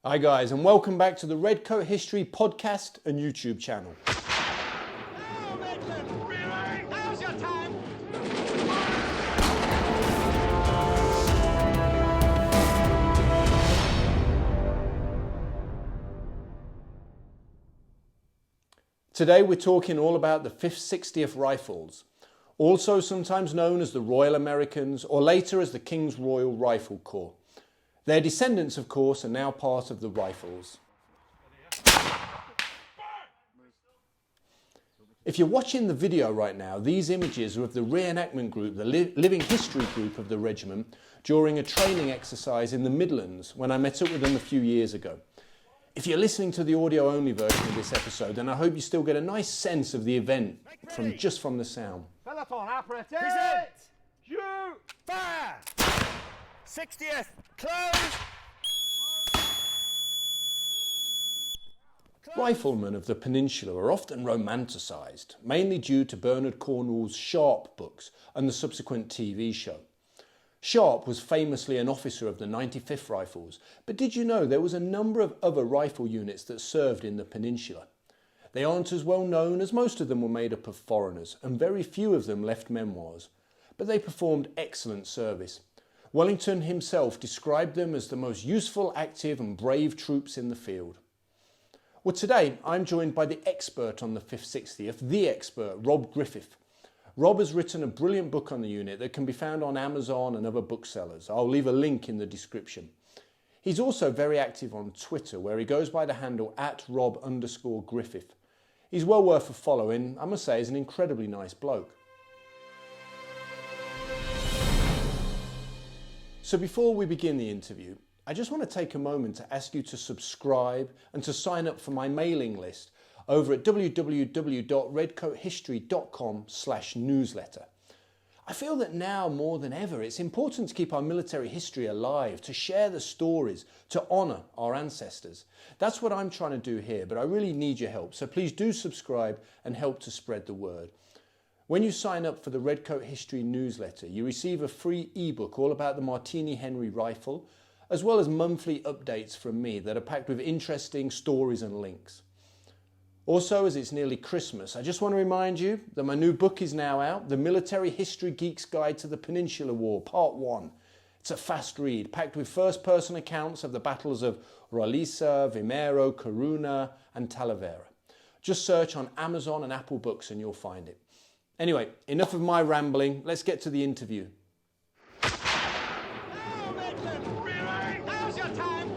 Hi guys, and welcome back to the Redcoat History podcast and YouTube channel. Today we're talking all about the 5th 60th Rifles, also sometimes known as the Royal Americans or later as the King's Royal Rifle Corps. Their descendants, of course, are now part of the Rifles. If you're watching the video right now, these images are of the reenactment group, the living history group of the regiment, during a training exercise in the Midlands when I met up with them a few years ago. If you're listening to the audio-only version of this episode, then I hope you still get a nice sense of the event just from the sound. Peloton, aperitif! Present! You! Fire! 60th, close! Riflemen of the Peninsula are often romanticised, mainly due to Bernard Cornwell's Sharpe books and the subsequent TV show. Sharpe was famously an officer of the 95th Rifles, but did you know there was a number of other rifle units that served in the Peninsula? They aren't as well known as most of them were made up of foreigners, and very few of them left memoirs, but they performed excellent service. Wellington himself described them as the most useful, active and brave troops in the field. Well, today I'm joined by the expert on the 5th 60th, the expert, Rob Griffith. Rob has written a brilliant book on the unit that can be found on Amazon and other booksellers. I'll leave a link in the description. He's also very active on Twitter, where he goes by the handle @Rob_Griffith. He's well worth a follow, and I must say he's an incredibly nice bloke. So before we begin the interview, I just want to take a moment to ask you to subscribe and to sign up for my mailing list over at www.redcoathistory.com/newsletter. I feel that now more than ever it's important to keep our military history alive, to share the stories, to honour our ancestors. That's what I'm trying to do here, but I really need your help, so please do subscribe and help to spread the word. When you sign up for the Redcoat History newsletter, you receive a free ebook all about the Martini Henry rifle, as well as monthly updates from me that are packed with interesting stories and links. Also, as it's nearly Christmas, I just want to remind you that my new book is now out, The Military History Geek's Guide to the Peninsular War, Part 1. It's a fast read, packed with first-person accounts of the battles of Roliça, Vimero, Corunna and Talavera. Just search on Amazon and Apple Books and you'll find it. Anyway, enough of my rambling, let's get to the interview. Now's your time!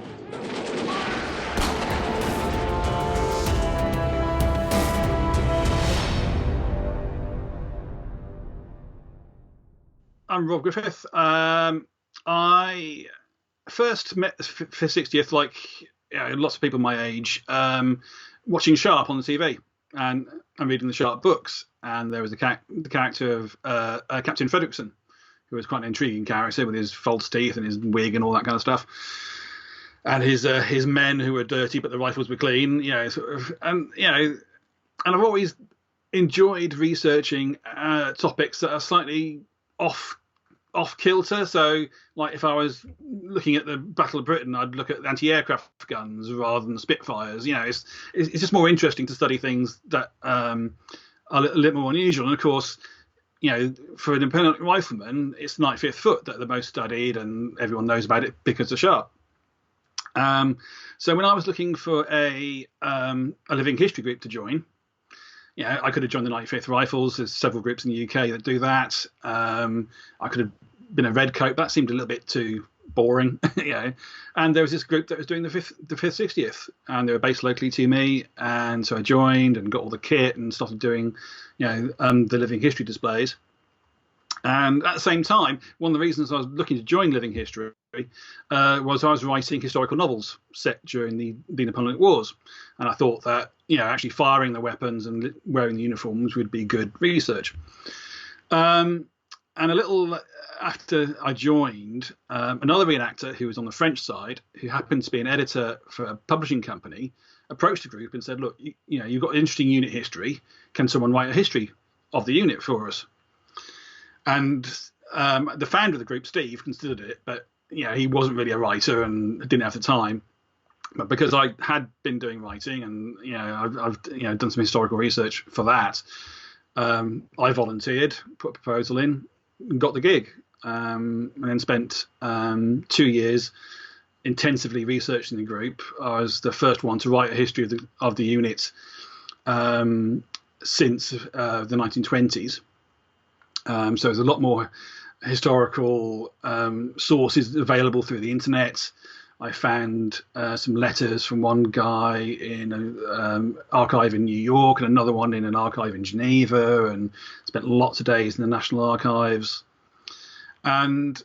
I'm Rob Griffith. I first met the 5th 60th, like lots of people my age, watching Sharpe on the TV and reading the Sharpe books. And there was the character of Captain Fredrickson, who was quite an intriguing character with his false teeth and his wig and all that kind of stuff. And his men who were dirty, but the rifles were clean, and I've always enjoyed researching topics that are slightly off kilter. So, like if I was looking at the Battle of Britain, I'd look at the anti-aircraft guns rather than the Spitfires. It's just more interesting to study things that are a little more unusual. And of course, for an independent rifleman, it's 95th Foot that are the most studied, and everyone knows about it because of Sharpe. So when I was looking for a living history group to join, I could have joined the 95th Rifles. There's several groups in the UK that do that. I could have been a Redcoat, but that seemed a little bit too boring, And there was this group that was doing the 5th 60th, and they were based locally to me, and so I joined and got all the kit and started doing, the living history displays. And at the same time, one of the reasons I was looking to join living history was I was writing historical novels set during the Napoleonic Wars, and I thought that actually firing the weapons and wearing the uniforms would be good research. And a little after I joined, another reenactor who was on the French side, who happened to be an editor for a publishing company, approached the group and said, "Look, you've got interesting unit history. Can someone write a history of the unit for us?" And the founder of the group, Steve, considered it, but he wasn't really a writer and didn't have the time. But because I had been doing writing, and I've done some historical research for that, I volunteered, put a proposal in, and got the gig, and then spent 2 years intensively researching the group. I was the first one to write a history of the unit since the 1920s. So there's a lot more historical sources available through the internet. I found some letters from one guy in an archive in New York and another one in an archive in Geneva, and spent lots of days in the National Archives. And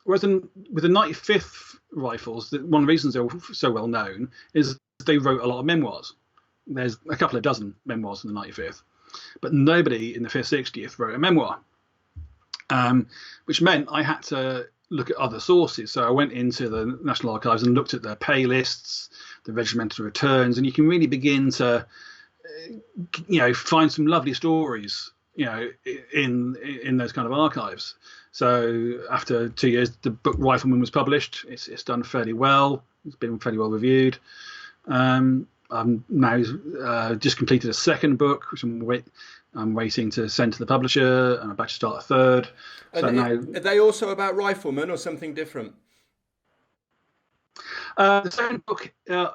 whereas with the 95th Rifles, one of the reasons they're so well known is they wrote a lot of memoirs. There's a couple of dozen memoirs in the 95th, but nobody in the 5th 60th wrote a memoir, which meant I had to look at other sources. So I went into the National Archives and looked at their pay lists, the regimental returns, and you can really begin to, find some lovely stories, in those kind of archives. So after 2 years, the book Rifleman was published. It's done fairly well. It's been fairly well reviewed. I'm now just completed a second book, which I'm waiting to send to the publisher, and I'm about to start a third. So are they also about riflemen or something different? The second book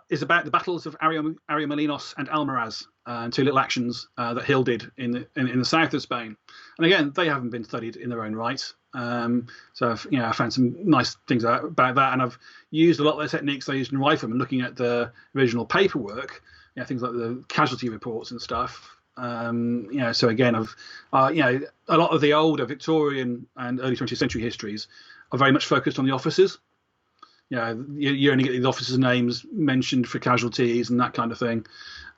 is about the battles of Ariomelinos and Almaraz, and two little actions that Hill did in the south of Spain. And again, they haven't been studied in their own right. So I found some nice things about that, and I've used a lot of the techniques I used in Rifleman, looking at the original paperwork, things like the casualty reports and stuff. So again, I've a lot of the older Victorian and early 20th century histories are very much focused on the officers. You only get the officers' names mentioned for casualties and that kind of thing.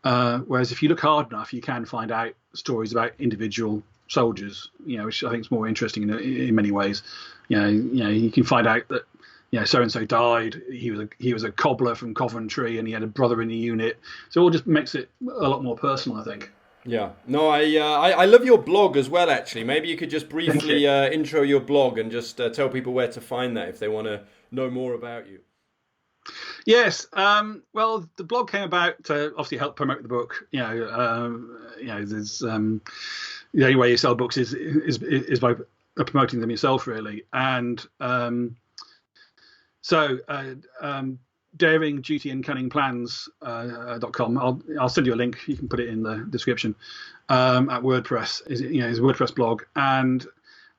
Whereas if you look hard enough, you can find out stories about individual soldiers, which I think is more interesting in many ways. You can find out that so and so died. He was a cobbler from Coventry, and he had a brother in the unit. So it all just makes it a lot more personal, I think. Yeah. No, I love your blog as well, actually. Maybe you could just briefly intro your blog and just tell people where to find that if they want to know more about you. Yes. Well, the blog came about to obviously help promote the book. There's the only way you sell books is by promoting them yourself, really. And Daring, Duty and Cunning Plans.com. I'll send you a link. You can put it in the description. At WordPress is a WordPress blog, and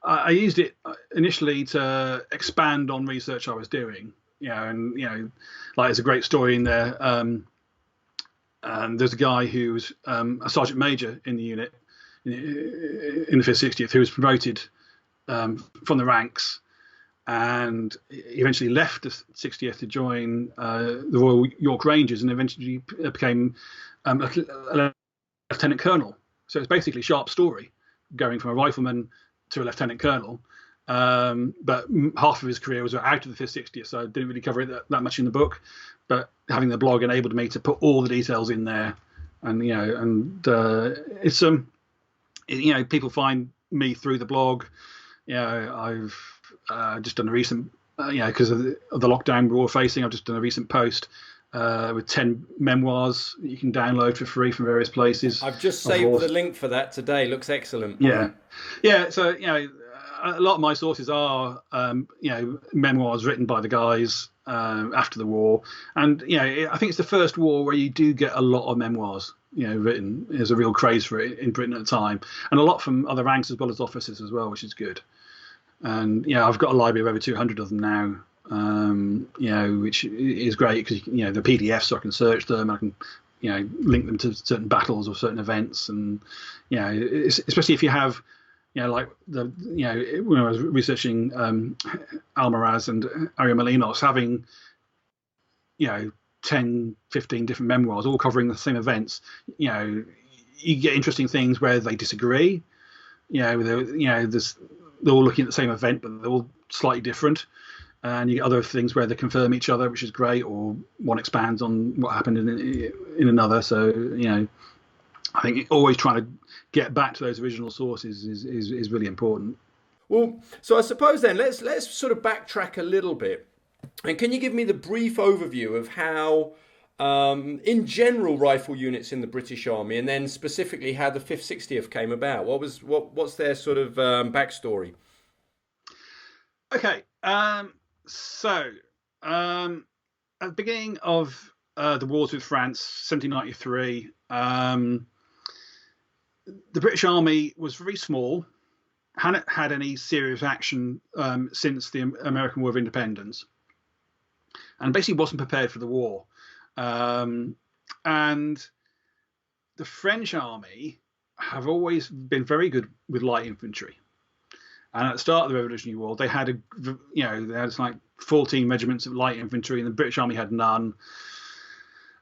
I used it initially to expand on research I was doing. Like there's a great story in there. And there's a guy who's a sergeant major in the unit in the 5th 60th who was promoted from the ranks, and eventually left the 60th to join the Royal York Rangers, and eventually became a lieutenant colonel. So it's basically Sharp's story, going from a rifleman to a lieutenant colonel. But half of his career was out of the 5th 60th, so I didn't really cover it that much in the book. But having the blog enabled me to put all the details in there, and it's people find me through the blog. I've just done a recent, because of the lockdown we're all facing, I've just done a recent post with 10 memoirs you can download for free from various places. I've just saved the link for that today. Looks excellent. Yeah. So a lot of my sources are memoirs written by the guys after the war, and I think it's the first war where you do get a lot of memoirs written. There's a real craze for it in Britain at the time, and a lot from other ranks as well as officers as well, which is good. And I've got a library of over 200 of them now, which is great because the PDFs, so I can search them, I can link them to certain battles or certain events, and especially if you have like when I was researching Almaraz and Ariomelinos, having 10, 15 different memoirs all covering the same events, you get interesting things where they disagree. They're all looking at the same event, but they're all slightly different. And you get other things where they confirm each other, which is great, or one expands on what happened in another. So I think always trying to get back to those original sources is really important. Well, so I suppose then let's sort of backtrack a little bit. And can you give me the brief overview of how, in general, rifle units in the British Army, and then specifically how the 5th 60th came about? What's their sort of backstory? Okay, so at the beginning of the wars with France, 1793, the British Army was very small, hadn't had any serious action since the American War of Independence, and basically wasn't prepared for the war. And the French army have always been very good with light infantry. And at the start of the Revolutionary War, they had like 14 regiments of light infantry, and the British Army had none.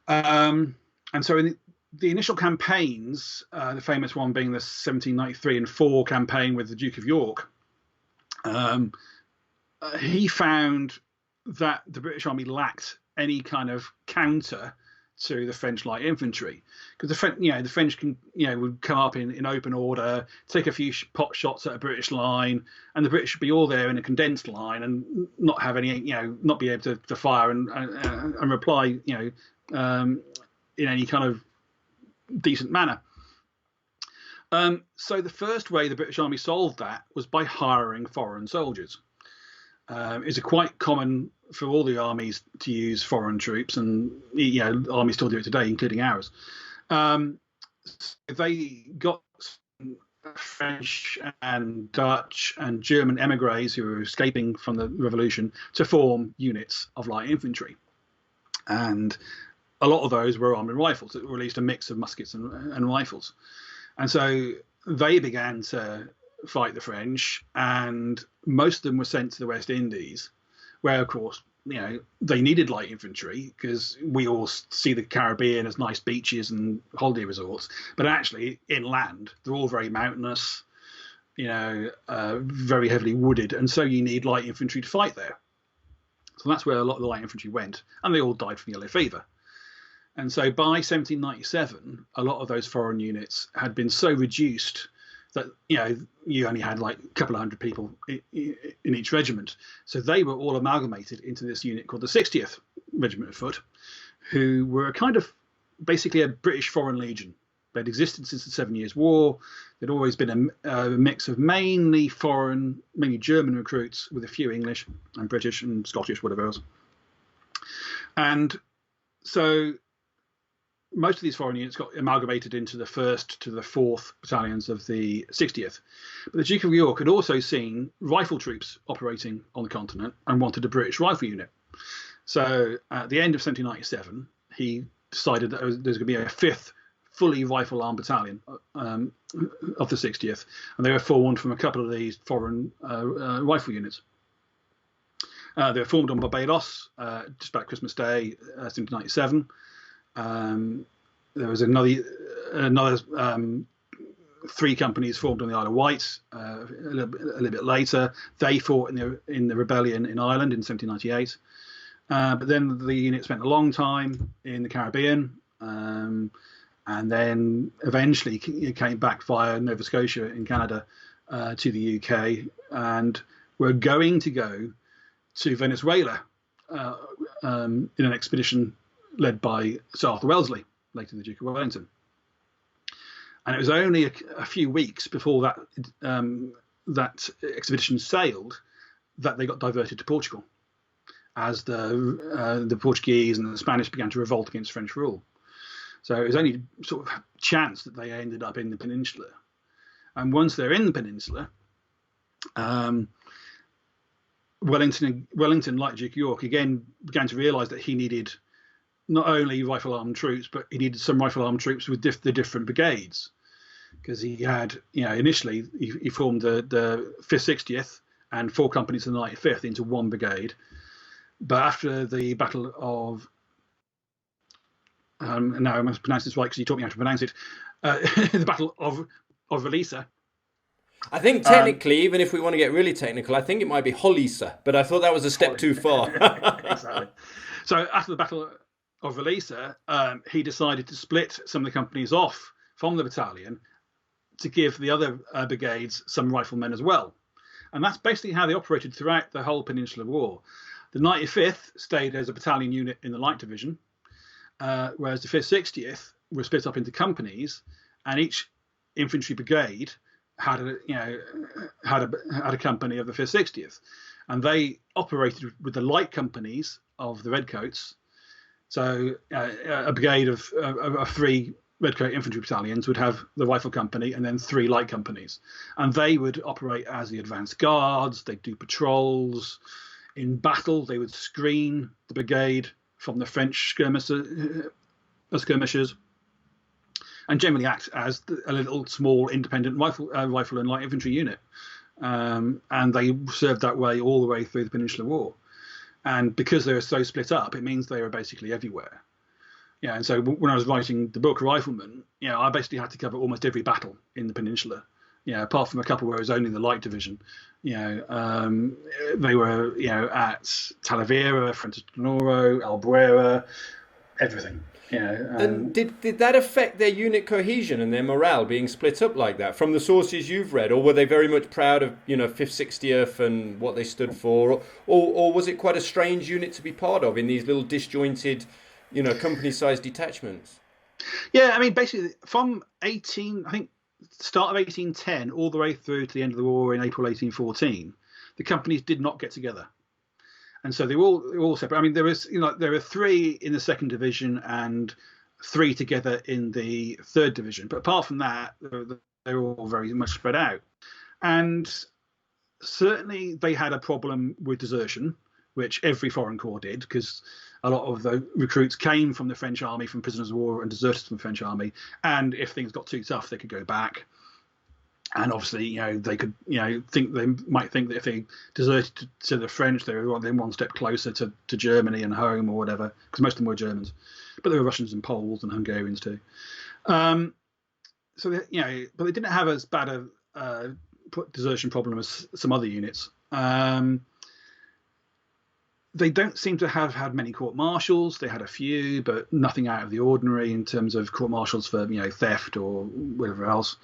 And so in the initial campaigns, the famous one being the 1793 and 4 campaign with the Duke of York, he found that the British Army lacked any kind of counter to the French light infantry, because the French can would come up in open order, take a few pot shots at a British line, and the British would be all there in a condensed line and not have any not be able to fire and reply in any kind of decent manner. So the first way the British Army solved that was by hiring foreign soldiers. It's quite common for all the armies to use foreign troops, and armies still do it today, including ours. They got French and Dutch and German emigres who were escaping from the revolution to form units of light infantry, and a lot of those were armed with rifles. It released a mix of muskets and rifles, and so they began to fight the French, and most of them were sent to the West Indies, where of course they needed light infantry, because we all see the Caribbean as nice beaches and holiday resorts, but actually inland they're all very mountainous, very heavily wooded, and so you need light infantry to fight there. So that's where a lot of the light infantry went, and they all died from yellow fever. And so by 1797, a lot of those foreign units had been so reduced that you only had like a couple of hundred people in each regiment. So they were all amalgamated into this unit called the 60th Regiment of Foot, who were kind of basically a British Foreign Legion. They'd existed since the 7 Years' War. There'd always been a mix of mainly foreign, mainly German recruits with a few English and British and Scottish, whatever else. And so most of these foreign units got amalgamated into the 1st to the 4th battalions of the 60th. But the Duke of York had also seen rifle troops operating on the continent and wanted a British rifle unit. So at the end of 1797, he decided that there's going to be a 5th fully rifle-armed battalion of the 60th, and they were formed from a couple of these foreign rifle units. They were formed on Barbados just about Christmas Day, 1797. There was another 3 companies formed on the Isle of Wight a little bit later. They fought in the rebellion in Ireland in 1798. But then the unit spent a long time in the Caribbean, and then eventually came back via Nova Scotia in Canada to the UK, and were going to go to Venezuela in an expedition led by Sir Arthur Wellesley, later the Duke of Wellington. And it was only a few weeks before that expedition sailed that they got diverted to Portugal, as the Portuguese and the Spanish began to revolt against French rule. So it was only sort of chance that they ended up in the peninsula. And once they're in the peninsula, Wellington, like Duke of York, again began to realise that he needed not only rifle-armed troops, but he needed some rifle-armed troops with the different brigades, because he had, initially he formed the 5th 60th and 4 companies of the 95th into 1 brigade. But after the Battle of, now I must pronounce this right because you taught me how to pronounce it, the Battle of Releasa. I think technically, even if we want to get really technical, I think it might be Holisa, but I thought that was a step too far. Exactly. So after the Battle of Releasa, he decided to split some of the companies off from the battalion to give the other brigades some riflemen as well. And that's basically how they operated throughout the whole Peninsular War. The 95th stayed as a battalion unit in the Light Division, whereas the 5th 60th were split up into companies, and each infantry brigade had a company of the 5th 60th, and they operated with the light companies of the Redcoats. So a brigade of 3 Redcoat infantry battalions would have the rifle company and then 3 light companies, and they would operate as the advance guards. They'd do patrols. In battle, they would screen the brigade from the French skirmishers, and generally act as a little small independent rifle and light infantry unit. And they served that way all the way through the Peninsular War. And because they were so split up, it means they were basically everywhere. Yeah, and so when I was writing the book Rifleman, I basically had to cover almost every battle in the Peninsula. Apart from a couple where it was only the Light Division. They were, at Talavera, Fuente Sonoro, Albuera, everything. And did that affect their unit cohesion and their morale being split up like that from the sources you've read, or were they very much proud of 5th 60th and what they stood for, or was it quite a strange unit to be part of in these little disjointed, company-sized detachments? Yeah, I mean, basically from start of 1810 all the way through to the end of the war in April 1814, the companies did not get together. And so they were all separate. I mean, there were 3 in the 2nd Division and 3 together in the 3rd Division. But apart from that, they were all very much spread out. And certainly they had a problem with desertion, which every foreign corps did, because a lot of the recruits came from the French army, from prisoners of war, and deserted from the French army. And if things got too tough, they could go back. And obviously, they could, might think that if they deserted to the French, they were then one step closer to Germany and home or whatever, because most of them were Germans, but there were Russians and Poles and Hungarians too. But they didn't have as bad a desertion problem as some other units. They don't seem to have had many court-martials. They had a few, but nothing out of the ordinary in terms of court-martials for theft or whatever else.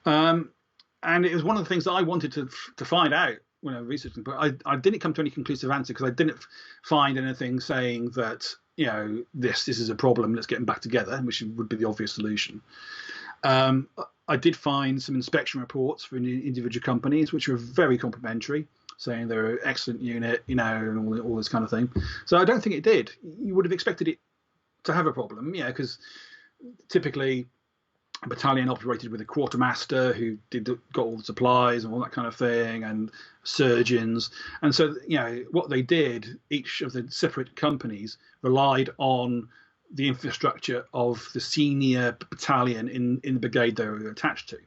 And it was one of the things that I wanted to find out when I was researching, but I didn't come to any conclusive answer, because I didn't find anything saying that this is a problem, let's get them back together, which would be the obvious solution. I did find some inspection reports for individual companies, which were very complimentary, saying they're an excellent unit, and all this kind of thing. So I don't think it did. You would have expected it to have a problem, because typically a battalion operated with a quartermaster who got all the supplies and all that kind of thing, and surgeons. And so, what they did, each of the separate companies relied on the infrastructure of the senior battalion in the brigade they were attached to.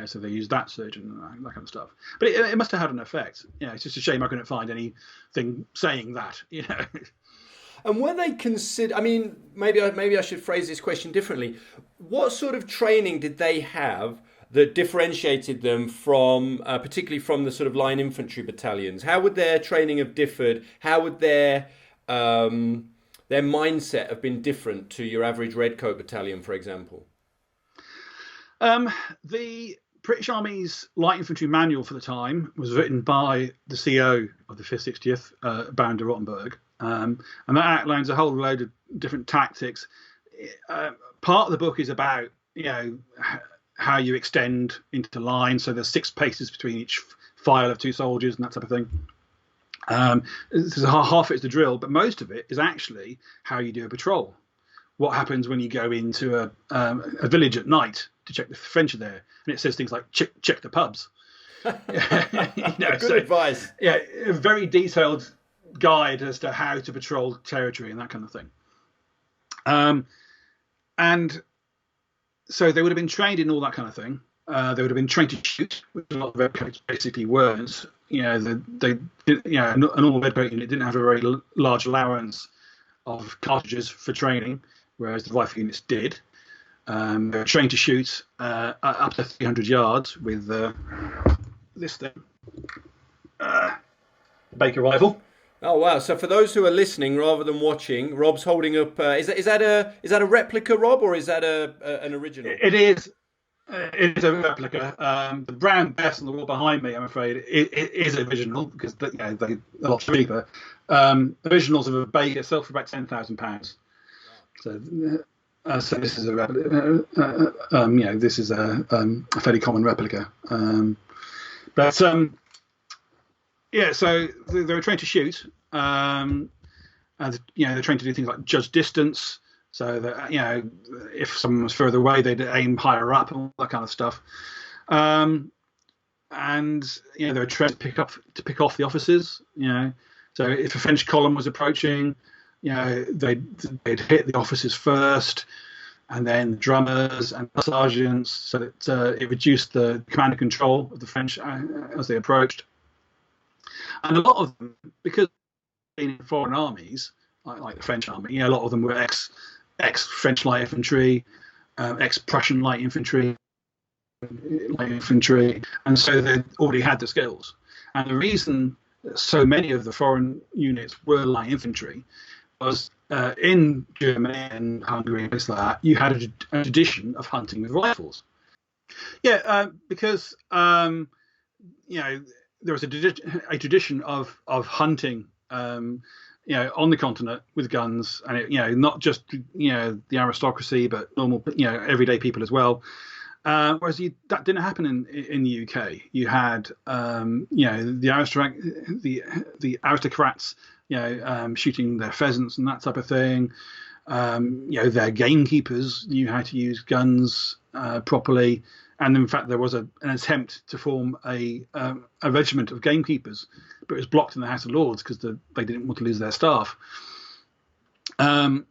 So they used that surgeon and that kind of stuff. But it must have had an effect. It's just a shame I couldn't find anything saying that. And were they considered? I mean, maybe I should phrase this question differently. What sort of training did they have that differentiated them from, particularly from the sort of line infantry battalions? How would their training have differed? How would their mindset have been different to your average Redcoat battalion, for example? The British Army's light infantry manual for the time was written by the CO of the 5th 60th, Baron de Rottenberg. And that outlines a whole load of different tactics. Part of the book is about, how you extend into line. So there's 6 paces between each file of 2 soldiers and that type of thing. Half it's the drill, but most of it is actually how you do a patrol. What happens when you go into a village at night to check the French are there, and it says things like check the pubs. Good advice. Yeah, a very detailed guide as to how to patrol territory and that kind of thing. And so they would have been trained in all that kind of thing. They would have been trained to shoot, which a lot of redcoats basically weren't. A normal redcoat unit didn't have a very large allowance of cartridges for training, whereas the rifle units did. They were trained to shoot up to 300 yards with this thing, Baker rifle. Oh wow! So for those who are listening rather than watching, Rob's holding up. Is that a replica, Rob, or is that an original? It is. It is a replica. The brown vest on the wall behind me, I'm afraid, it is original because they're a lot cheaper. Originals of a Baker sell for about £10,000. So, so this is a replica. This is a fairly common replica. So they were trained to shoot, and they're trained to do things like judge distance. So that if someone was further away, they'd aim higher up and all that kind of stuff. And they were trained to pick off the officers. So if a French column was approaching, they'd hit the officers first, and then the drummers and the sergeants, so that it reduced the command and control of the French as they approached. And a lot of them, because in foreign armies, like the French army, a lot of them were ex-French light infantry, ex-Prussian light infantry, and so they already had the skills. And the reason so many of the foreign units were light infantry was in Germany and Hungary and places like that, you had a tradition of hunting with rifles. Because there was a tradition of hunting on the continent with guns, and not just the aristocracy, but normal everyday people as well. Whereas that didn't happen in the UK. You had the aristocrats shooting their pheasants and that type of thing. Their gamekeepers knew how to use guns properly. And in fact, there was an attempt to form a regiment of gamekeepers, but it was blocked in the House of Lords because they didn't want to lose their staff. And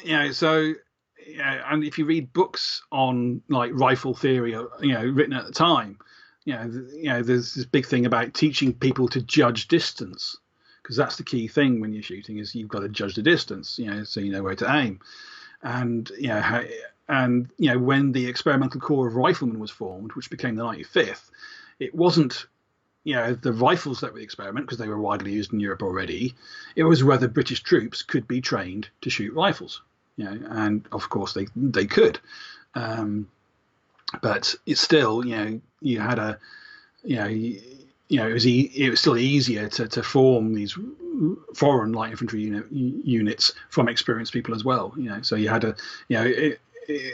if you read books on like rifle theory, written at the time, there's this big thing about teaching people to judge distance, because that's the key thing when you're shooting, is you've got to judge the distance, so you know where to aim. And when the Experimental Corps of Riflemen was formed, which became the 95th, it wasn't the rifles that were the experiment, because they were widely used in Europe already. It was whether British troops could be trained to shoot rifles, and of course they could, but it's still you had it was still easier to form these foreign light infantry units from experienced people as well. So you had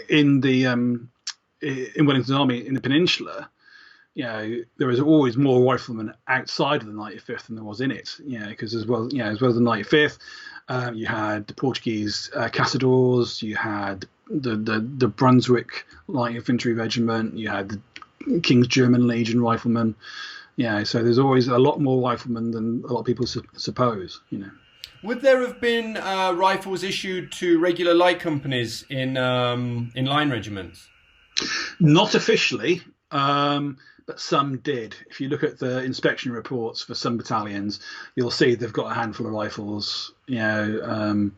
in Wellington's army in the Peninsula, there was always more riflemen outside of the 95th than there was in it. Because as well as the 95th, you had the Portuguese Caçadores, you had the Brunswick Light Infantry Regiment, you had the King's German Legion Riflemen. So there's always a lot more riflemen than a lot of people suppose. Would there have been rifles issued to regular light companies in line regiments? Not officially, but some did. If you look at the inspection reports for some battalions, you'll see they've got a handful of rifles. I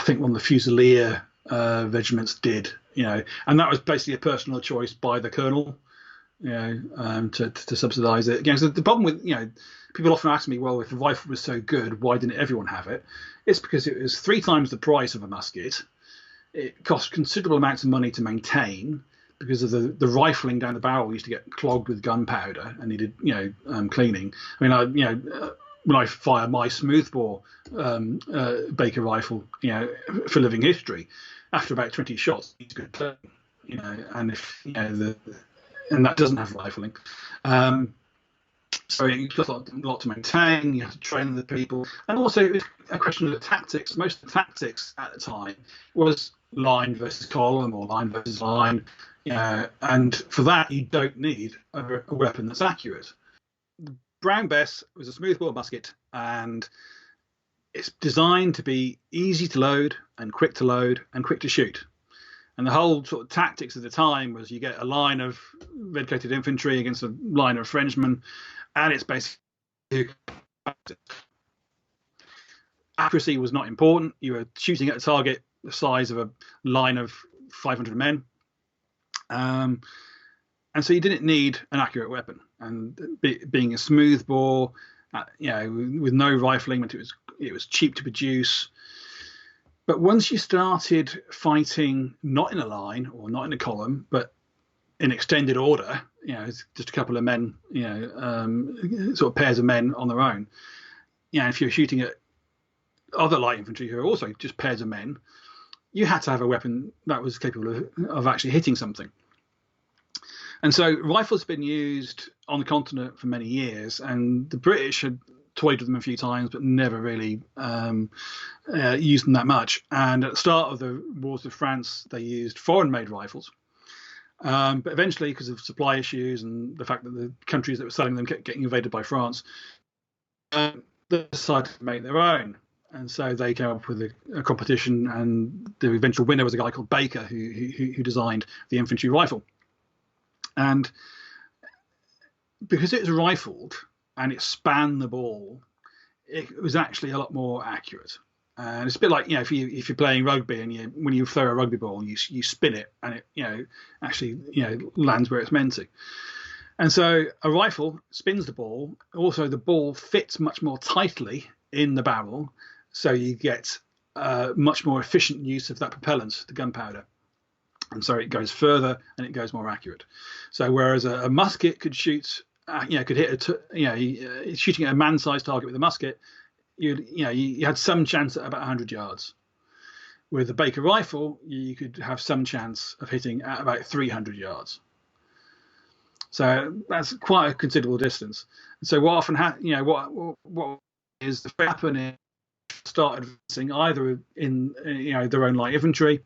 think one of the Fusilier regiments did. And that was basically a personal choice by the colonel. To subsidise it. Again, so the problem with people often ask me, well, if the rifle was so good, why didn't everyone have it? It's because it was 3 times the price of a musket. It cost considerable amounts of money to maintain because of the rifling down the barrel used to get clogged with gunpowder and needed cleaning. I mean, when I fire my smoothbore Baker rifle, for living history, after about 20 shots, it's good cleaning. And if and that doesn't have rifling. So you've got a lot to maintain, you have to train the people. And also it was a question of the tactics. Most of the tactics at the time was line versus column or line versus line. And for that, you don't need a weapon that's accurate. The Brown Bess was a smoothbore musket, and it's designed to be easy to load and quick to shoot. And the whole sort of tactics of the time was you get a line of red-coated infantry against a line of Frenchmen, and it's basically accuracy was not important. You were shooting at a target the size of a line of 500 men, and so you didn't need an accurate weapon. And being a smoothbore, with no rifling, meant it was cheap to produce. But once you started fighting not in a line or not in a column, but in extended order, it's just a couple of men, sort of pairs of men on their own. If you're shooting at other light infantry who are also just pairs of men, you had to have a weapon that was capable of actually hitting something. And so rifles have been used on the continent for many years, and the British had toyed with them a few times, but never really used them that much. And at the start of the wars with France, they used foreign-made rifles. But eventually, because of supply issues and the fact that the countries that were selling them kept getting invaded by France, they decided to make their own. And so they came up with a competition, and the eventual winner was a guy called Baker, who designed the infantry rifle. And because it was rifled and it spanned the ball, it was actually a lot more accurate. And it's a bit like, if you're playing rugby and when you throw a rugby ball, you spin it and it actually lands where it's meant to. And so a rifle spins the ball. Also, the ball fits much more tightly in the barrel, so you get much more efficient use of that propellant, the gunpowder. And so it goes further and it goes more accurate. So whereas a musket could shoot, could hit shooting at a man-sized target with a musket, you had some chance at about 100 yards. With a Baker rifle, you could have some chance of hitting at about 300 yards. So that's quite a considerable distance. And so what often what is the happen is start advancing either in their own light infantry,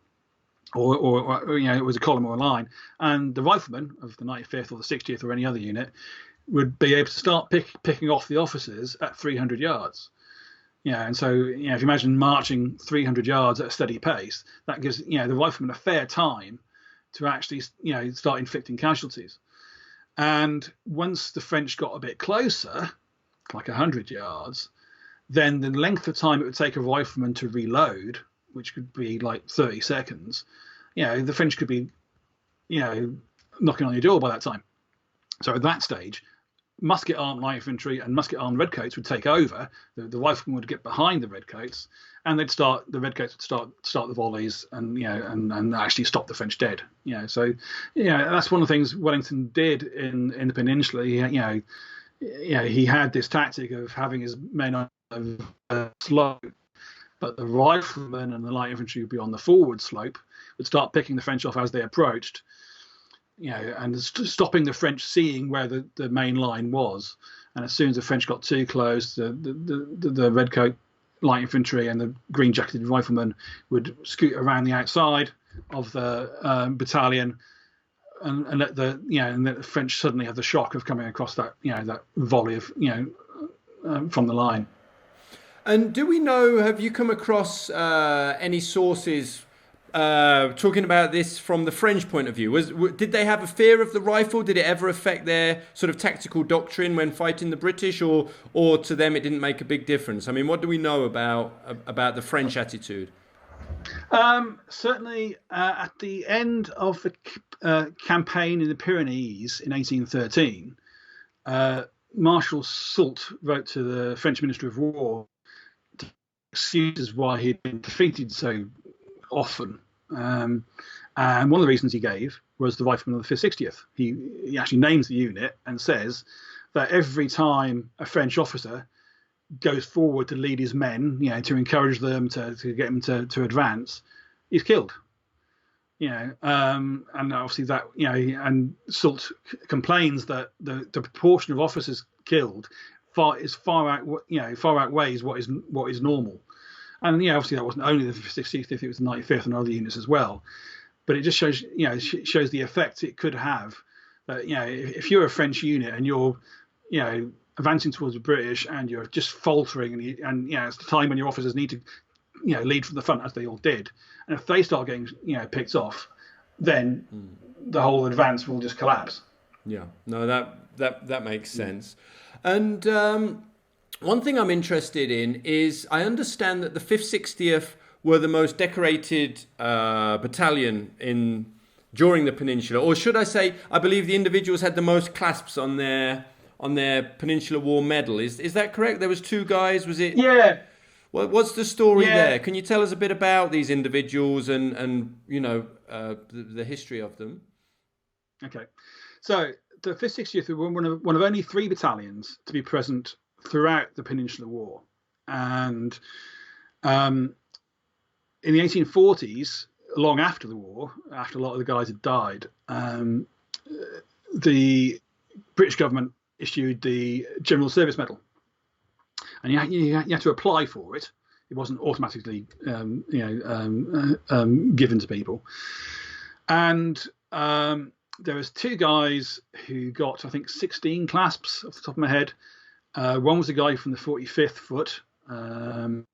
or it was a column or a line, and the riflemen of the 95th or the 60th or any other unit would be able to start picking off the officers at 300 yards. And so if you imagine marching 300 yards at a steady pace, that gives the riflemen a fair time to actually start inflicting casualties. And once the French got a bit closer, like 100 yards, then the length of time it would take a rifleman to reload, which could be like 30 seconds, the French could be, knocking on your door by that time. So at that stage, musket-armed light infantry and musket-armed redcoats would take over. The riflemen would get behind the redcoats, and the redcoats would start the volleys and actually stop the French dead. So that's one of the things Wellington did in the Peninsula. He had this tactic of having his men on a slope, but the riflemen and the light infantry would be on the forward slope, would start picking the French off as they approached, and stopping the French seeing where the main line was. And as soon as the French got too close, the redcoat light infantry and the green jacketed riflemen would scoot around the outside of the battalion, and let the French suddenly have the shock of coming across that that volley of from the line. And do we know, have you come across any sources talking about this from the French point of view? Did they have a fear of the rifle? Did it ever affect their sort of tactical doctrine when fighting the British, or to them it didn't make a big difference? I mean, what do we know about the French attitude? Certainly, at the end of the campaign in the Pyrenees in 1813, Marshal Soult wrote to the French Minister of War to excuses why he'd been defeated so often. And one of the reasons he gave was the riflemen of the 5th 60th. He actually names the unit and says that every time a French officer goes forward to lead his men, to encourage them, to get them to advance, he's killed. And obviously that, and Soult complains that the proportion of officers killed far outweighs what is normal. And obviously that wasn't only the 60th, it was the 95th and other units as well. But it just shows, shows the effect it could have. That if you're a French unit and you're, advancing towards the British and you're just faltering, and it's the time when your officers need to, lead from the front, as they all did. And if they start getting, picked off, then the whole advance will just collapse. Yeah, no, that makes sense. And one thing I'm interested in is, I understand that the 5th 60th were the most decorated battalion during the Peninsula, or should I say, I believe the individuals had the most clasps on their Peninsular War medal. Is that correct? There was 2 guys, was it? Yeah. What's the story there? Can you tell us a bit about these individuals and the history of them? Okay, so the 5th 60th were one of only 3 battalions to be present throughout the Peninsular War, and in the 1840s, long after the war, after a lot of the guys had died, the British government issued the General Service Medal, and you had to apply for it. It wasn't automatically given to people. And there was 2 guys who got, I think, 16 clasps off the top of my head. One was a guy from the 45th Foot, who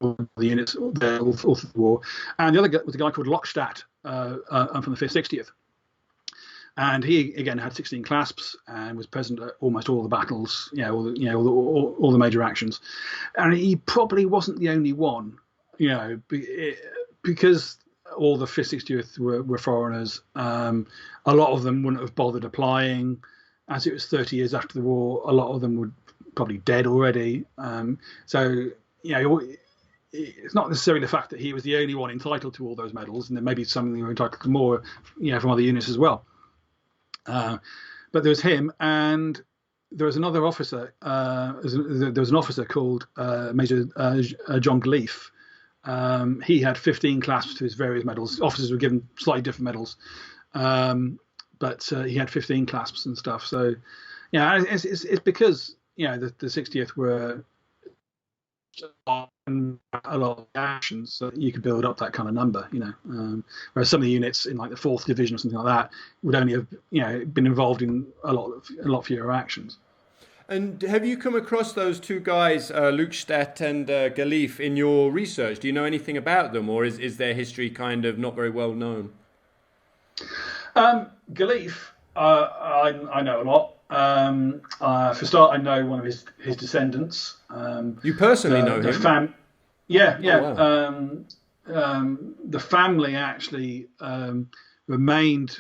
the units there all through the war, and the other guy was a guy called Lockstadt from the 5th 60th, and he again had 16 clasps and was present at almost all the battles, all the major actions, and he probably wasn't the only one, because all the 5th 60th were foreigners. A lot of them wouldn't have bothered applying, as it was 30 years after the war. A lot of them were probably dead already. It's not necessarily the fact that he was the only one entitled to all those medals, and there may be some who were entitled to more, from other units as well. But there was him, and there was another officer. There was an officer called Major John Gleaf. He had 15 clasps to his various medals. Officers were given slightly different medals, but he had 15 clasps and stuff. So, it's because the 60th were on a lot of actions, so you could build up that kind of number, whereas some of the units in like the 4th Division or something like that would only have been involved in a lot fewer actions. And have you come across those 2 guys, Lukstedt and Galif, in your research? Do you know anything about them, or is their history kind of not very well known? Galif, I know a lot. For a start, I know one of his descendants. You personally know him? Yeah. Oh, wow. The family actually remained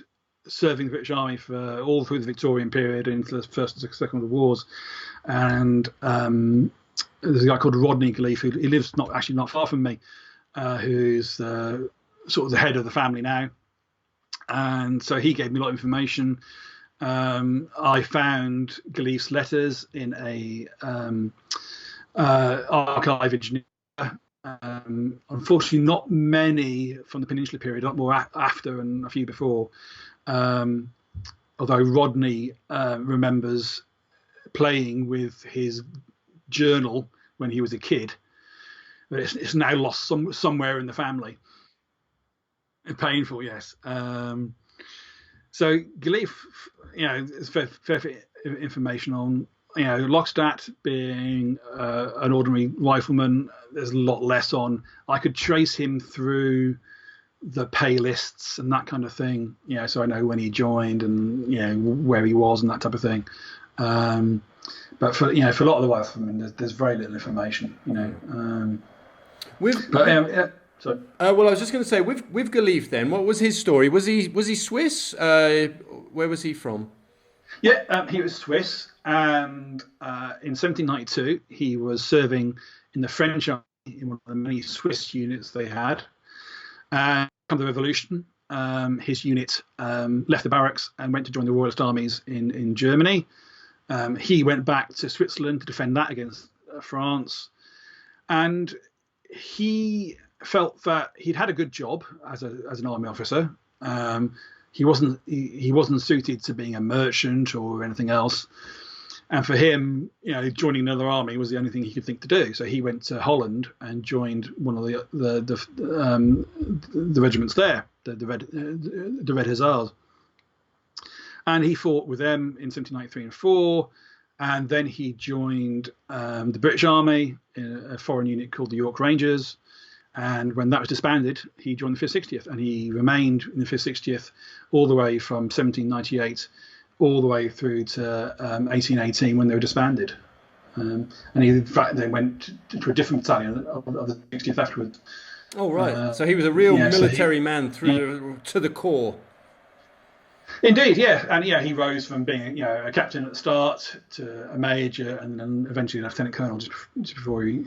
serving the British Army for all through the Victorian period into the First and Second World Wars. And there's a guy called Rodney Galif who lives not far from me, who's sort of the head of the family now. And so he gave me a lot of information. I found Galif's letters in a archive in Geneva. Unfortunately, not many from the Peninsular period, a lot more after and a few before. Although Rodney remembers playing with his journal when he was a kid, but it's now lost somewhere in the family. Painful, yes. So Galif, there's fair information on, Lockstadt being an ordinary rifleman. There's a lot less on. I could trace him through the pay lists and that kind of thing, so I know when he joined and where he was and that type of thing. But for a lot of the riflemen, there's very little information, So, well, I was just going to say, with Galif then, what was his story? Was he Swiss? Where was he from? Yeah, he was Swiss, and in 1792 he was serving in the French army in one of the many Swiss units they had. And after the revolution, his unit left the barracks and went to join the Royalist armies in Germany. He went back to Switzerland to defend that against France, and he felt that he'd had a good job as an army officer. He wasn't suited to being a merchant or anything else, and for him, joining another army was the only thing he could think to do. So he went to Holland and joined one of the regiments there, the Red Hussars, and he fought with them in 1793 and 4. And then he joined the British Army in a foreign unit called the York Rangers. And when that was disbanded, he joined the 5th 60th, and he remained in the 5th 60th all the way from 1798 all the way through to 1818 when they were disbanded. And he, in fact, they went to a different battalion of the 60th afterwards. Oh, right. So he was a real military man to the core. Indeed, yeah. And he rose from being a captain at the start to a major, and then eventually a lieutenant colonel just before he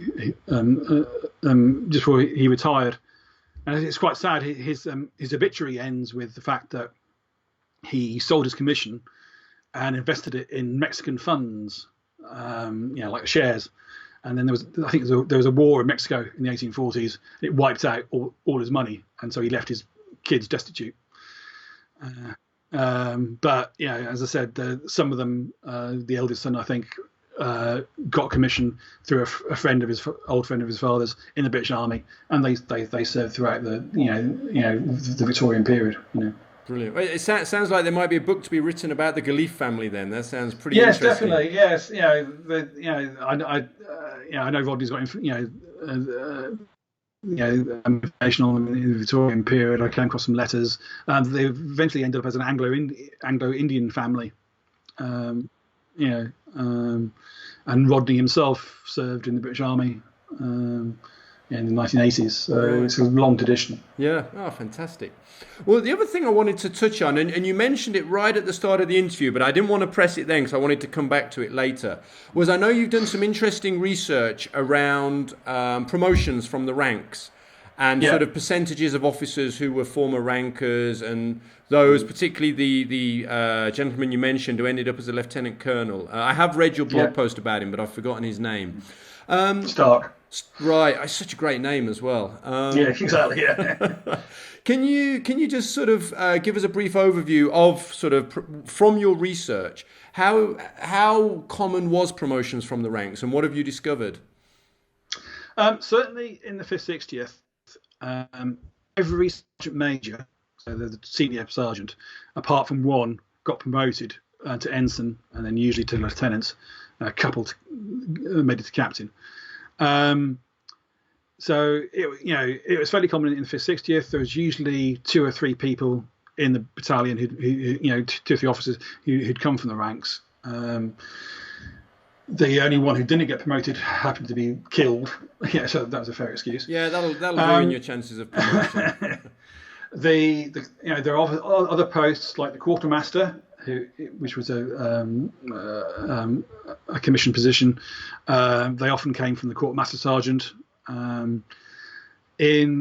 retired. And it's quite sad. His obituary ends with the fact that he sold his commission and invested it in Mexican funds, like shares. And then there was a war in Mexico in the 1840s. It wiped out all his money, and so he left his kids destitute. But as I said, some of them, the eldest son, I think, got commission through a old friend of his father's in the British Army, and they served throughout the Victorian period. Brilliant. It sounds like there might be a book to be written about the Galif family. Then that sounds pretty interesting. Definitely. Yes, I know Rodney's got information on them in the Victorian period. I came across some letters. They eventually ended up as an Anglo-Indian family. And Rodney himself served in the British Army in the 1980s. So it's a long tradition. Yeah. Oh, fantastic. Well, the other thing I wanted to touch on, and you mentioned it right at the start of the interview, but I didn't want to press it then because I wanted to come back to it later, was I know you've done some interesting research around promotions from the ranks and sort of percentages of officers who were former rankers and those, particularly the gentleman you mentioned who ended up as a lieutenant colonel. I have read your blog post about him, but I've forgotten his name. Stark. Right, it's such a great name as well. Exactly. Yeah. Can you just sort of give us a brief overview of sort of from your research how common was promotions from the ranks, and what have you discovered? Certainly in the 5th 60th, every sergeant major, so the senior sergeant, apart from one, got promoted to ensign and then usually to lieutenant. A couple made it to captain. So it was fairly common in the 5th 60th. There was usually 2 or 3 people in the battalion who 2 or 3 officers who'd come from the ranks. The only one who didn't get promoted happened to be killed. Yeah, so that was a fair excuse. Yeah, that'll ruin your chances of promotion. There are other posts like the quartermaster, which was a commissioned position. They often came from the quartermaster sergeant. In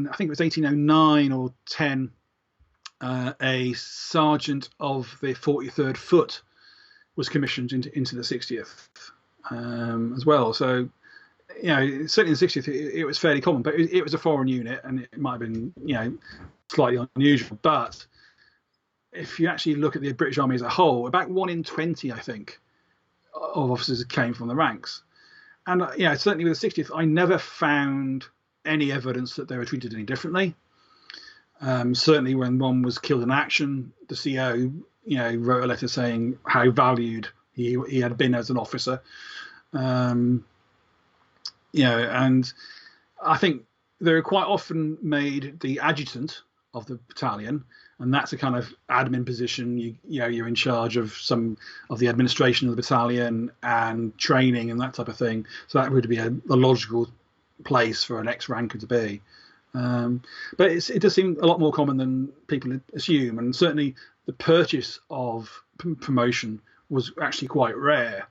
I think it was 1809 or 10, a sergeant of the 43rd Foot was commissioned into the 60th as well. So certainly in the 60th it was fairly common, but it was a foreign unit and it might have been slightly unusual. But if you actually look at the British Army as a whole, about 1 in 20, I think, of officers came from the ranks. And certainly with the 60th, I never found any evidence that they were treated any differently. Certainly when one was killed in action, the CO, wrote a letter saying how valued he had been as an officer. And I think they were quite often made the adjutant of the battalion, and that's a kind of admin position. You're in charge of some of the administration of the battalion and training and that type of thing. So that would be a logical place for an ex-ranker to be. But it does seem a lot more common than people assume, and certainly the purchase of promotion was actually quite rare.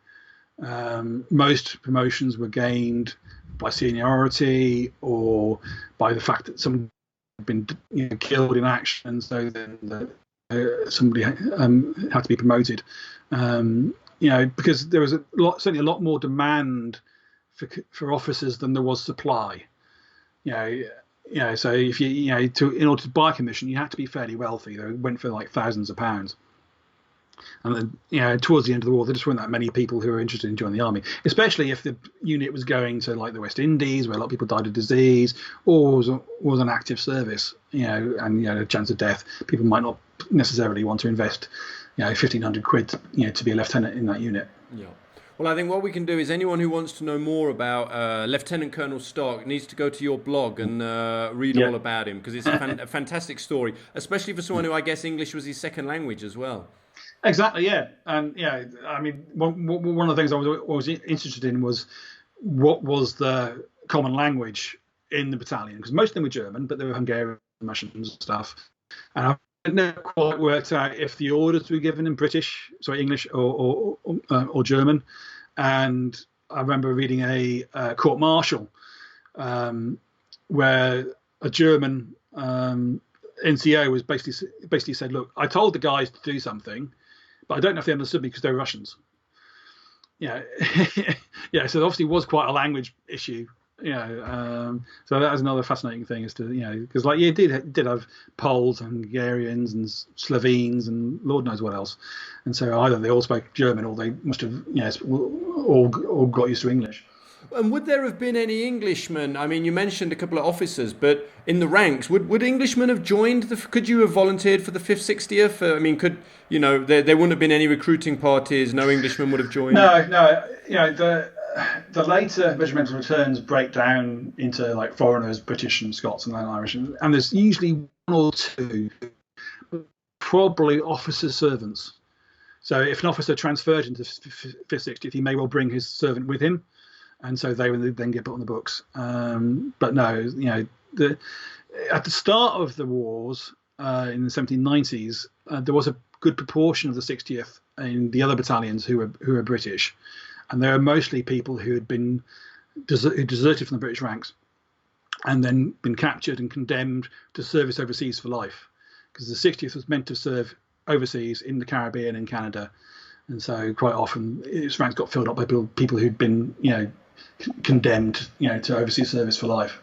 Most promotions were gained by seniority or by the fact that someone had been killed in action, and so then somebody had to be promoted. Because there was certainly a lot more demand for officers than there was supply. So if in order to buy a commission, you had to be fairly wealthy. They went for like thousands of pounds. And then, towards the end of the war, there just weren't that many people who were interested in joining the army, especially if the unit was going to like the West Indies, where a lot of people died of disease, or was an active service, and a chance of death. People might not necessarily want to invest, 1,500 quid, to be a lieutenant in that unit. Yeah. Well, I think what we can do is anyone who wants to know more about Lieutenant Colonel Stark needs to go to your blog and read all about him, because it's a fantastic story, especially for someone who I guess English was his second language as well. Exactly, yeah. And I mean, one of the things I was interested in was what was the common language in the battalion, because most of them were German, but there were Hungarian, Russian and stuff. And I never quite worked out if the orders were given in English or German. And I remember reading a court martial where a German NCO was basically said, look, I told the guys to do something, but I don't know if they understood me because they're Russians. Yeah, yeah. So there obviously was quite a language issue. So that was another fascinating thing, is to because like you did have Poles and Hungarians and Slovenes and Lord knows what else, and so either they all spoke German or they must have all got used to English. And would there have been any Englishmen? I mean, you mentioned a couple of officers, but in the ranks, would Englishmen have joined? Could you have volunteered for the 5th, 60th? I mean, there wouldn't have been any recruiting parties? No Englishmen would have joined? No. The later regimental returns break down into like foreigners, British and Scots and then Irish, and there's usually one or two, probably officer servants. So if an officer transferred into 5th, 60th, he may well bring his servant with him. And so they would then get put on the books. But no, at the start of the wars in the 1790s, there was a good proportion of the 60th in the other battalions who were British, and they were mostly people who had been who deserted from the British ranks, and then been captured and condemned to service overseas for life, because the 60th was meant to serve overseas in the Caribbean and Canada, and so quite often its ranks got filled up by people who'd been condemned to overseas service for life.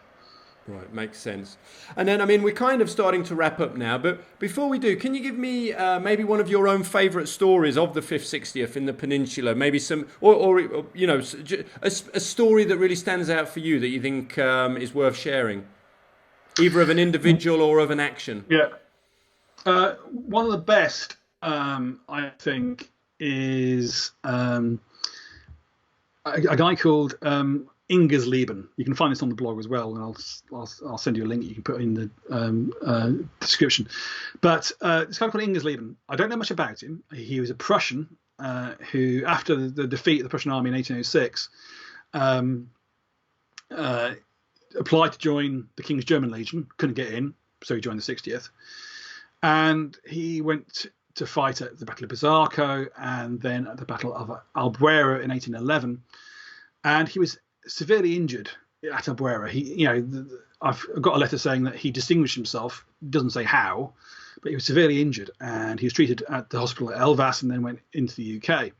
Right, makes sense. And then, I mean, we're kind of starting to wrap up now, but before we do, can you give me maybe one of your own favourite stories of the 5th, 60th in the Peninsula? Maybe some, or a story that really stands out for you that you think is worth sharing, either of an individual or of an action. Yeah. One of the best, I think, is a guy called Ingersleben. You can find this on the blog as well, and I'll send you a link you can put in the description. But this guy called Ingersleben, I don't know much about him. He was a Prussian who, after the defeat of the Prussian army in 1806, applied to join the King's German Legion, couldn't get in, so he joined the 60th. And he went to fight at the Battle of Bizarco and then at the Battle of Albuera in 1811. And he was severely injured at Albuera. I've got a letter saying that he distinguished himself. Doesn't say how, but he was severely injured, and he was treated at the hospital at Elvas and then went into the UK.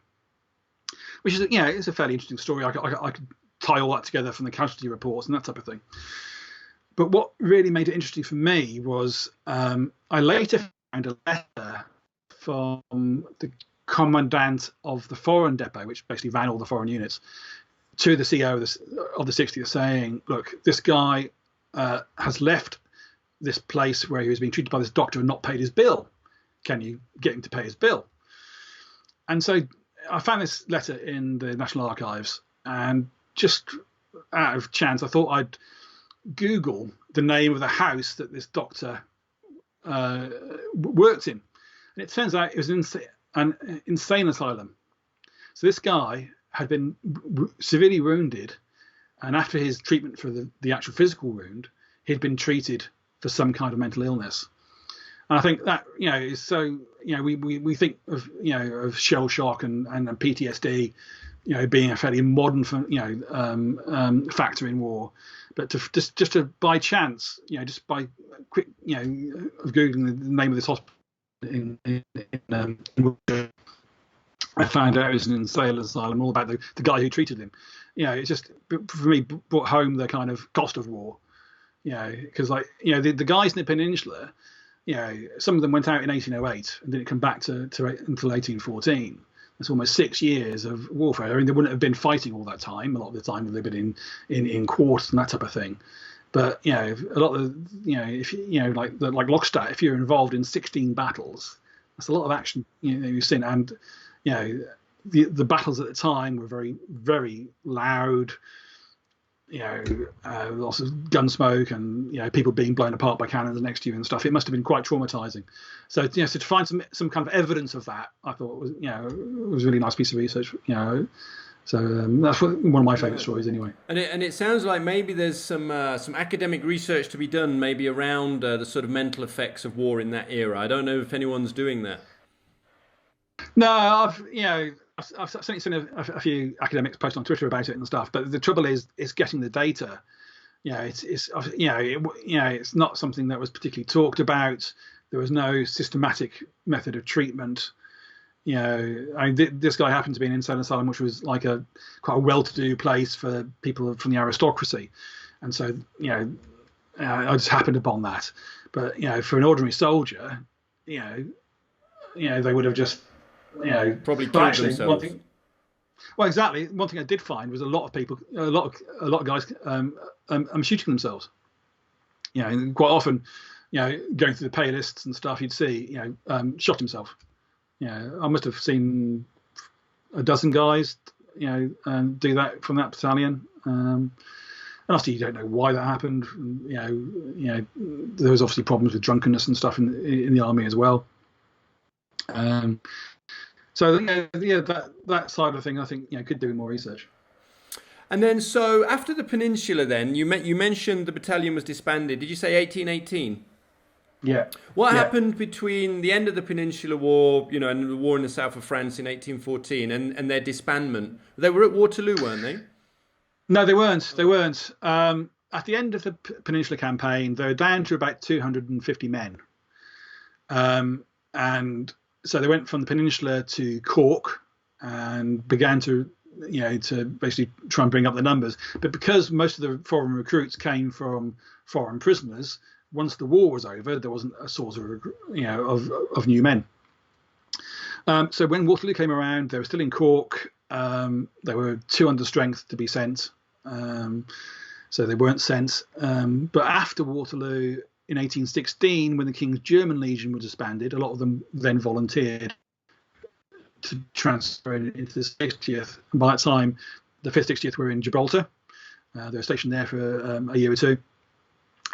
Which is, it's a fairly interesting story. I could tie all that together from the casualty reports and that type of thing. But what really made it interesting for me was I later found a letter from the commandant of the foreign depot, which basically ran all the foreign units, to the CEO of the 60th, saying, look, this guy has left this place where he was being treated by this doctor and not paid his bill. Can you get him to pay his bill? And so I found this letter in the National Archives, and just out of chance, I thought I'd Google the name of the house that this doctor worked in. And it turns out it was an insane asylum. So this guy had been severely wounded, and after his treatment for the actual physical wound, he'd been treated for some kind of mental illness. And I think that is so. We think of shell shock and PTSD, being a fairly modern factor in war, but to just to by chance, just by quick of googling the name of this hospital in I found out it was an insane asylum, all about the guy who treated him. It just, for me, brought home the kind of cost of war. Because the guys in the Peninsula, some of them went out in 1808 and didn't come back until 1814. That's almost 6 years of warfare. I mean, they wouldn't have been fighting all that time. A lot of the time they've been in quarters and that type of thing. But a lot of if like Lockstadt, if you're involved in 16 battles, that's a lot of action. You've seen, and the battles at the time were very, very loud. Lots of gun smoke and people being blown apart by cannons next to you and stuff. It must have been quite traumatizing. So so to find some kind of evidence of that, I thought was was a really nice piece of research. So that's one of my favourite stories anyway. And it sounds like maybe there's some academic research to be done, maybe around the sort of mental effects of war in that era. I don't know if anyone's doing that. No, I've certainly seen a few academics post on Twitter about it and stuff. But the trouble is getting the data. it's not something that was particularly talked about. There was no systematic method of treatment. This guy happened to be in an insane asylum, which was like quite a well-to-do place for people from the aristocracy, and so I just happened upon that. But for an ordinary soldier, they would have just probably killed themselves. Well, exactly. One thing I did find was a lot of guys shooting themselves. And quite often, going through the pay lists and stuff, you'd see, shot himself. I must have seen a dozen guys, do that from that battalion. And obviously, you don't know why that happened. There was obviously problems with drunkenness and stuff in the army as well. So that side of the thing, I think could do more research. And then, so after the Peninsula, then you mentioned the battalion was disbanded. Did you say 1818? Yeah. What happened between the end of the Peninsular War, and the war in the south of France in 1814, and their disbandment? They were at Waterloo, weren't they? No, they weren't. They weren't. At the end of the Peninsular campaign, they were down to about 250 men, and so they went from the Peninsula to Cork and began to basically try and bring up the numbers. But because most of the foreign recruits came from foreign prisoners, once the war was over, there wasn't a source of new men. So when Waterloo came around, they were still in Cork. They were too under strength to be sent, so they weren't sent. But after Waterloo, in 1816, when the King's German Legion were disbanded, a lot of them then volunteered to transfer into the 60th. And by that time, the 5th 60th were in Gibraltar. They were stationed there for a year or two.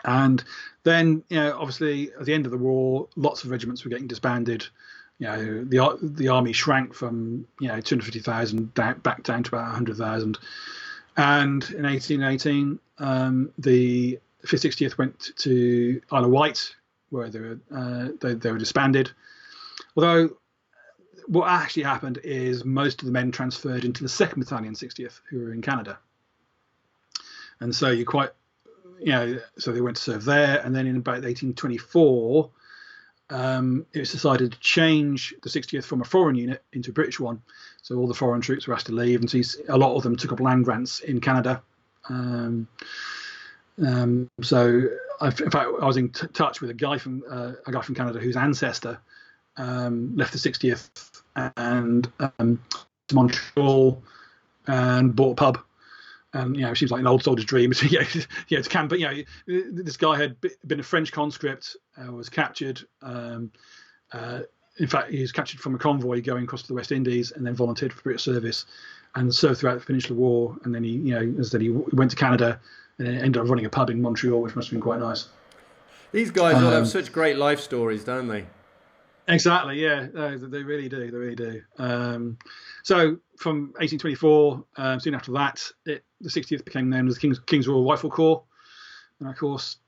And then, obviously, at the end of the war, lots of regiments were getting disbanded. The army shrank from 250,000 back down to about 100,000. And in 1818, the 5th 60th went to Isle of Wight, where they were disbanded. Although what actually happened is most of the men transferred into the 2nd Battalion 60th, who were in Canada. And so so they went to serve there. And then in about 1824, it was decided to change the 60th from a foreign unit into a British one. So all the foreign troops were asked to leave, and so a lot of them took up land grants in Canada. So in fact, I was in touch with a guy from Canada whose ancestor left the 60th and to Montreal and bought a pub. And it seems like an old soldier's dream. To camp. But this guy had been a French conscript, was captured. In fact, he was captured from a convoy going across to the West Indies, and then volunteered for British service, and served throughout the Peninsular War. And then he went to Canada and ended up running a pub in Montreal, which must have been quite nice. These guys all have such great life stories, don't they? Exactly, yeah, they really do. They really do. So from 1824, soon after that, the 60th became known as the King's Royal Rifle Corps, and of course,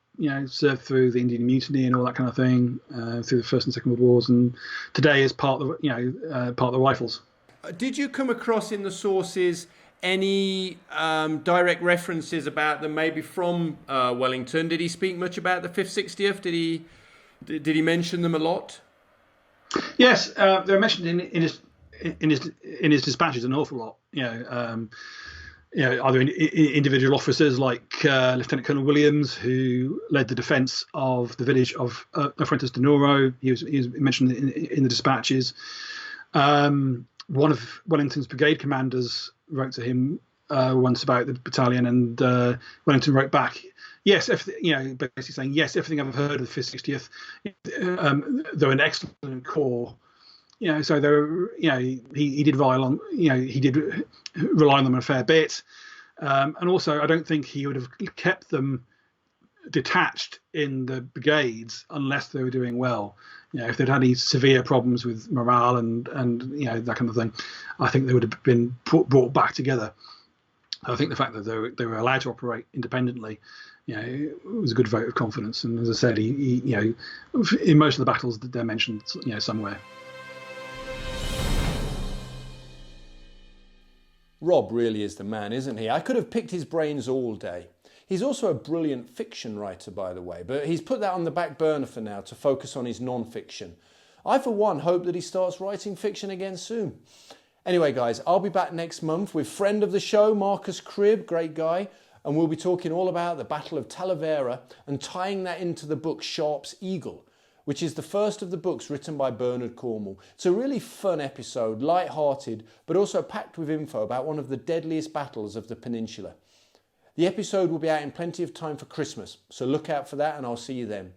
served through the Indian Mutiny and all that kind of thing, through the First and Second World Wars, and today is part of the Rifles. Did you come across in the sources any direct references about them, maybe from Wellington? Did he speak much about the 5th 60th? Did he mention them a lot? Yes, they're mentioned in his dispatches an awful lot. Either individual officers like Lieutenant Colonel Williams, who led the defence of the village of Fuentes de Noro. He was mentioned in the dispatches. One of Wellington's brigade commanders wrote to him once about the battalion, and Wellington wrote back, yes, basically saying, yes, everything I've heard of the 5th 60th, they're an excellent corps. So there, he did rely on, he did rely on them a fair bit, and also I don't think he would have kept them detached in the brigades unless they were doing well. If they'd had any severe problems with morale and that kind of thing, I think they would have been brought back together. I think the fact that they were allowed to operate independently, it was a good vote of confidence. And as I said, he in most of the battles they're mentioned, somewhere. Rob really is the man, isn't he? I could have picked his brains all day. He's also a brilliant fiction writer, by the way, but he's put that on the back burner for now to focus on his non-fiction. I, for one, hope that he starts writing fiction again soon. Anyway, guys, I'll be back next month with friend of the show, Marcus Cribb, great guy, and we'll be talking all about the Battle of Talavera and tying that into the book Sharp's Eagle, which is the first of the books written by Bernard Cornwell. It's a really fun episode, light-hearted, but also packed with info about one of the deadliest battles of the peninsula. The episode will be out in plenty of time for Christmas, so look out for that and I'll see you then.